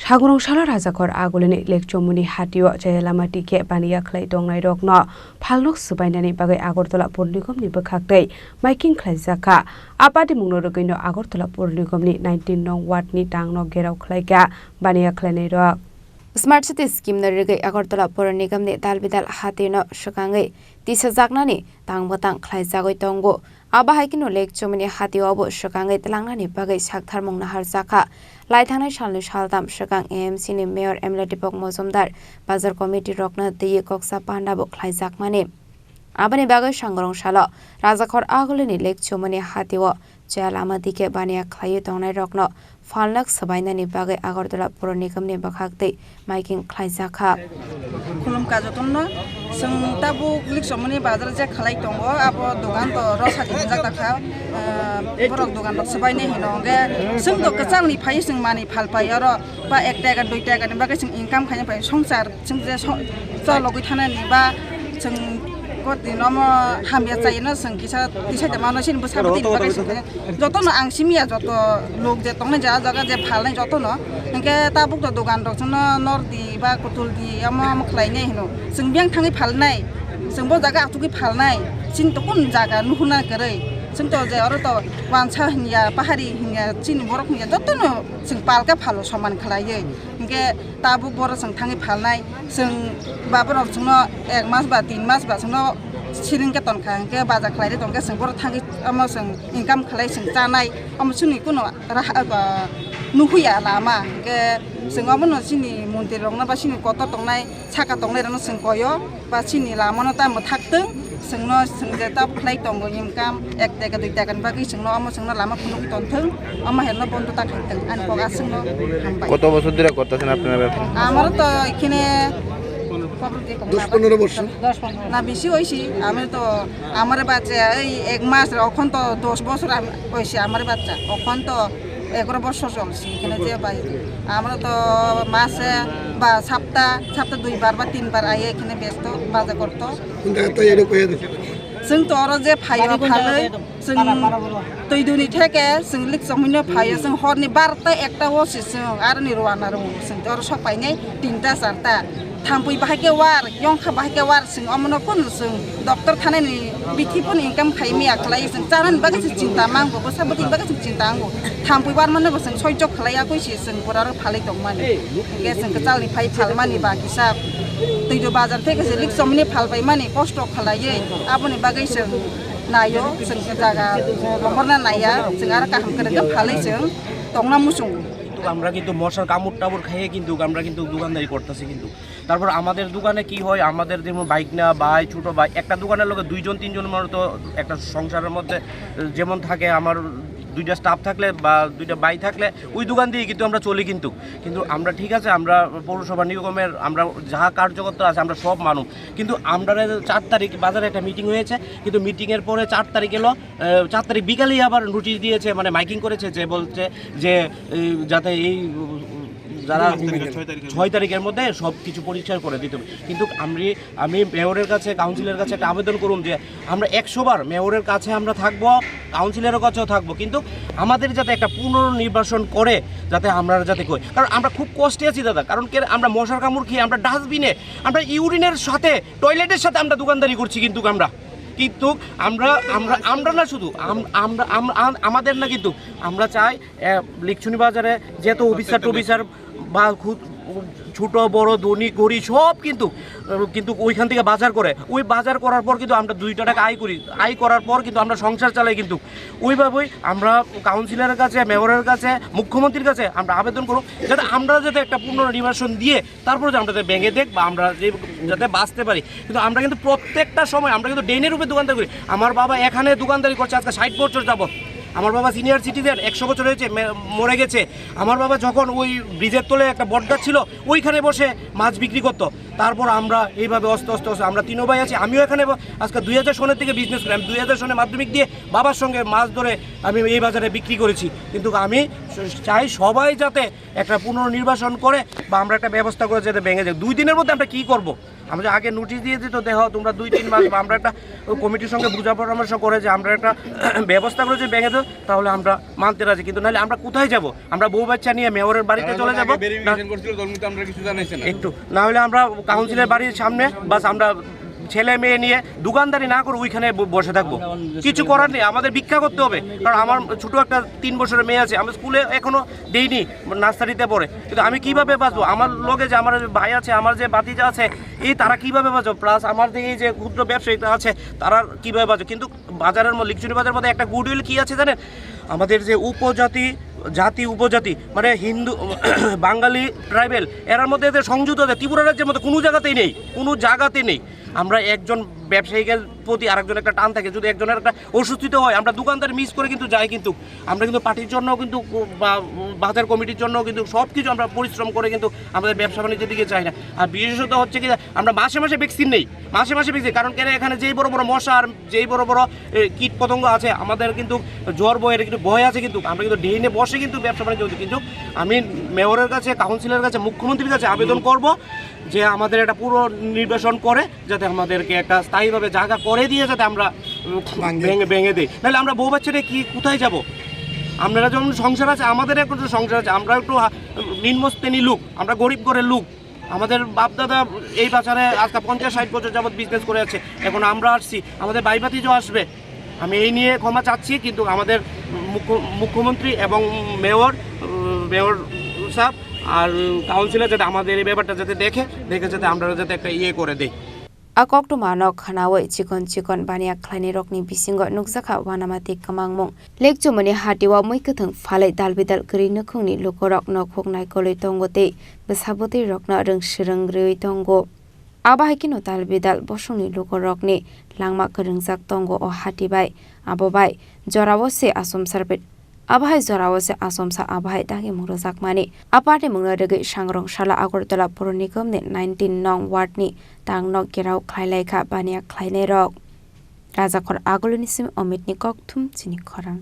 Sagurong Shala Razakor Agolini Lake Chowmuhani Hatio Jayalamati Ke Bania Khlaijakha Rokno Phalnok Swbainani Bagwi Agartala Purnigam ni Bwkhaktwi Making Khlaijakha Apadi Mungrogino Agartala Purnigam ni 19 nong Ward ni Tangno Gerau Khlaika Bania Khlainai Rok Smart City Scheme na Rigai Agartala Purnigam ni Dalbidal Hatino Shukangai Tisajaknani Tangbatang Khlaijakha Tongo Abahakino Lake Chowmuhani Hatio Abo Shukangai Telangani Bagwi Saktharmong Nahar Zakha Laithangna Shalni Shaldam Shakang AMC ni Mayor Emla Dipok Mozumdar Bazar Committee Rokna Diye Koksa Panda Bo Khlaijakha Abani Bagwi Sangrong Shala Razakor Agolini Lake Chowmuhani Hatio Jayalamati Ke Bania Khlaijakha Rokno Phalnok Swbainani Bagwi Agartala Purnigam ni Bwkhaktwi Making Khlaijakha Khulum kajotonno sing tabu Lake Chowmuhani bazar je khlai tongo abo dogan to rosati jakha borok dogan rok Swbainani hinonge sing to kachang ni phai sing mani phalpai aro ba 1 taka 2 taka ni bagwi sing income khaina pai songsar sing je chologui thanani ba sing Dinamo Hamia China sing kisa tisai de mano sin busabati bagwi sing jotono angsimia joto lok je tongna jaga je phalnai jotono engke tabuk to dogan rok jono nordi ba kutuldi ama khlainai hino sing biang thangi phalnai sing bo jaga atuki phalnai sin to kun jaga nuhuna gerei sing to je aro to wancha hinya pahari hinya chin borok hinya jotono sing palka phalo saman khlaiye engke tabuk bor sing thangi phalnai sing babor jono 1 mas ba 3 mas ba jono siring ke ton khang ke baza khlai re ton ke sing bor thangi ama sing income khlai sing chanai ama suni kuno raha ba nuhuya lama ke sing amono sini montir rong na ba sini koto tongnai chaka tongnai rano sing koyo ba sini lama no ta mo thaktung sing no sing je ta khlai tong go income 1 taka 2 taka ba ki sing no ama sing no lama kuno ki ton thung ama helno bonto ta thaktung an ko ga sing no কত বছর ধরে করতেছেন আপনারা ব্যবসা আমার তো এখানে 10-15 বছর না বেশি হইছি আমি তো আমার বাচ্চা এই 1 মাস এখন তো 10 বছর হইছে আমার বাচ্চা এখন তো 11 বছর চলছে এখানে যে ভাই আমরা তো মাসে বা সপ্তাহ 2 বার বা 3 বার আইয়ে এখানে ব্যস্ত বাজার করতে जों तो आरो जे फायो फालै जों तैदुनि थेके जों लिक जमिनो फायो जों हरनि 12टा 1टा वसि जों आरो नि रवाना रौ जों तो सपायनै 3टा 4टा थाम्पै बाहायके वार यंखा बाहायके वार जों अमनो कोन जों डॉक्टर थानायनि बिथिपुन इनकाम खायमिया खलाय जों जानान बागे जों चिन्ता मांगो बसाबति बागे जों चिन्ता आंगो थाम्पै वार माने जों सयज खलाया कइसि जों बरारो फालै दंमानि के जों कचालनि फाय फालमानि बाकिसा तैदो बाजार थेके जों लिक जमिनो फालबाय मानि कष्ट खलायै आबनि बागे जों नायो जों जागा लहरना नाया जों आरो काहाम करे फालै जों दंना मुसुं আমরা কিন্তু মশার কামড় টামড় খেয়ে কিন্তু আমরা কিন্তু দোকানদারি করতেছি কিন্তু তারপর আমাদের দোকানে কি হয় আমাদের যেমন বাইক না ভাই ছোট ভাই একটা দোকানের লোকে 2 জন 3 জন মতো একটা সংসারের মধ্যে যেমন থাকে আমার 2টা স্টাফ থাকলে বা 2টা ভাই থাকলে ওই দোকান দিয়ে কিন্তু আমরা চলি কিন্তু আমরা ঠিক আছে আমরা পৌরসভা নিগমের আমরা যাহা কার্যকর্তা আছে আমরা সব মানুষ কিন্তু আমরা 4 তারিখ বাজারে একটা মিটিং হয়েছে কিন্তু মিটিং এর পরে 4 তারিখ এলো 4 তারিখ বিকালেই আবার নোটিশ দিয়েছে মানে মাইকিং করেছে যে বলছে যে যাতে এই যারা 6 তারিখের মধ্যে সব কিছু পরিষ্কার করে দিতে হবে কিন্তু আমি মেয়রের কাছে কাউন্সিলের কাছে একটা আবেদন করুন যে আমরা 100 বার মেয়রের কাছে আমরা থাকবো কাউন্সিলরের কাছেও থাকবো কিন্তু আমাদের যাতে একটা পুনর্নির্বাচন করে যাতে আমরা যাতে কই কারণ আমরা খুব কষ্টে আছি দাদা কারণ কি আমরা মশার কামড় খেয়ে আমরা ডাস্টবিনে আমরা ইউরিনের সাথে টয়লেটের সাথে আমরা দোকানদারি করছি কিন্তু আমরা না শুধু আমাদের না কিন্তু আমরা চাই লিকচুনি বাজারে যেহেতু অফিসার বা ছোট বড় ধনী গরিব সব কিন্তু ওইখান থেকে বাজার করে ওই বাজার করার পর কিন্তু আমরা 2 টাকা আয় করার পর কিন্তু আমরা সংসার চালাই কিন্তু ওইভাবেই আমরা কাউন্সিলরের কাছে মেয়রের কাছে মুখ্যমন্ত্রীর কাছে আমরা আবেদন করব যাতে আমরা যাতে একটা পুনর্নির্বাচন দিয়ে তারপরে যে আমরা ব্যাঙে দেখ বা আমরা যাতে বাঁচতে পারি কিন্তু আমরা কিন্তু প্রত্যেকটা সময় আমরা কিন্তু ডেনের রূপে দোকানদারি করি আমার বাবা এখানে দোকানদারি করছে আজকে 60 বছর যাবত আমার বাবা সিনিয়র সিটিজেন 100 বছর হয়েছে মরে গেছে আমার বাবা যখন ওই ব্রিজের তলে একটা বটগাছ ছিল ওইখানে বসে মাছ বিক্রি করতো তারপর আমরা এইভাবে অস্তে আমরা 3 ভাই আছি আমিও এখানে আজকে 2000 সনের থেকে বিজনেস করি আমি 2000 সনে মাধ্যমিক দিয়ে বাবার সঙ্গে মাছ ধরে আমি এই বাজারে বিক্রি করেছি কিন্তু আমি চাই সবাই যাতে একটা পুনর্নির্বাচন করে বা আমরা একটা ব্যবস্থা করে যাতে ভেঙে যায় 2 দিনের মধ্যে আমরা কি করব আমরা আগে নোটিশ দিয়ে দিত দেখো তোমরা 2-3 মাস বা আমরা একটা কমিটির সঙ্গে বুঝা পরামর্শ করে যে আমরা একটা ব্যবস্থা করে যে ভেঙে দেবো তাহলে আমরা মানতে রাজি, কিন্তু নাহলে আমরা কোথায় যাব? আমরা বউ বাচ্চা নিয়ে মেয়রের বাড়িতে চলে যাব একটু, না হলে আমরা কাউন্সিলের বাড়ির সামনে বাস আমরা ছেলে মেয়ে নিয়ে দোকানদারি না করে ওইখানে বসে থাকবো। কিছু করার নেই, আমাদের ভিক্ষা করতে হবে। কারণ আমার ছোট একটা 3 বছরের মেয়ে আছে, আমি স্কুলে এখনো দেইনি, নার্সারিতে পড়ে, কিন্তু আমি কিভাবে বাঁচবো? আমার লগে যে আমার ভাই আছে, আমার যে ভাতিজা আছে, এই তারা কিভাবে বাঁচবো? প্লাস আমার যে এই যে ক্ষুদ্র ব্যবসায়ীটা আছে তারা কিভাবে বাঁচবে? কিন্তু বাজারের মধ্যে লিকচুনি বাজারের মধ্যে একটা গুডউইল কি আছে জানেন? আমাদের যে জাতি উপজাতি মানে হিন্দু বাঙালি ট্রাইবেল এর মধ্যে এদের সংযুক্ত আছে। ত্রিপুরা রাজ্যের মধ্যে কোনো জায়গাতেই নেই। আমরা একজন ব্যবসায়ীদের প্রতি আরেকজন একটা টান থাকে, যদি একজনের একটা অসুস্থতা হয় আমরা দোকানদার মিস করে কিন্তু যাই, কিন্তু আমরা কিন্তু পার্টির জন্য কিন্তু বা বাজার কমিটির জন্য কিন্তু সব কিছু আমরা পরিশ্রম করে কিন্তু আমাদের ব্যবসা বাণিজ্যের দিকে চাই না। আর বিশেষত হচ্ছে কি আমরা মাসে ভ্যাকসিন নেই, মাসে ভ্যাকসিন, কারণ কেন এখানে যেই বড় বড় মশা আর যেই বড় বড় কীট পতঙ্গ আছে আমাদের কিন্তু জ্বর বয়ের কিন্তু ভয় আছে, কিন্তু আমরা কিন্তু ডেইনে বসে কিন্তু ব্যবসা বাণিজ্য হচ্ছে। কিন্তু আমি মেয়রের কাছে, কাউন্সিলের কাছে, মুখ্যমন্ত্রীর কাছে আবেদন করব যে আমাদের একটা পুরো নির্বাচন করে যাতে আমাদেরকে একটা স্থায়ীভাবে জায়গা করে দিয়ে যাতে আমরা ভেঙে দিই, নাহলে আমরা বউ বাচ্চারা কি কোথায় যাব? আপনারা যেমন সংসার আছে, আমাদের একটু সংসার আছে, আমরা একটু নিম্ন শ্রেণী লোক, আমরা গরিব ঘরের লোক। আমাদের বাপদাদা এই বাজারে আজকে 50-60 বছর যাবৎ বিজনেস করে আছে, এখন আমরা আসছি, আমাদের ভাইভাতিজও আসবে। আমি এই নিয়ে ক্ষমা চাচ্ছি, কিন্তু আমাদের মুখ্যমন্ত্রী এবং মেয়র সাহেব আর কাউন্সিলর যাতে আমাদের এই ব্যাপারটা যাতে দেখে যাতে আমরা যাতে একটা করে দেই। Akok to manok khanawe chikon bania khlaini rokni bisingo nukjaka wanamati kamangmung lekchomani hatiwa moikathang phalai dalbidal kri nukhungni lokorok nokhoknai koloi tongote besaboti rokna rungsirang rei tongo abahikino dalbidal bosungni lokorokni langma kringjak tongo o hatibai abobai jorawose asom sarbet abahai jorawose asomsa abahai dagi murojak mani aparte mungrege sangrong sala Agartala Purnigam ni 19 nong ward ni tangnok gerau Khlaijakha bania khlainai rok Khlaijakha agoloni sim omitni kokthum Chini Khorang।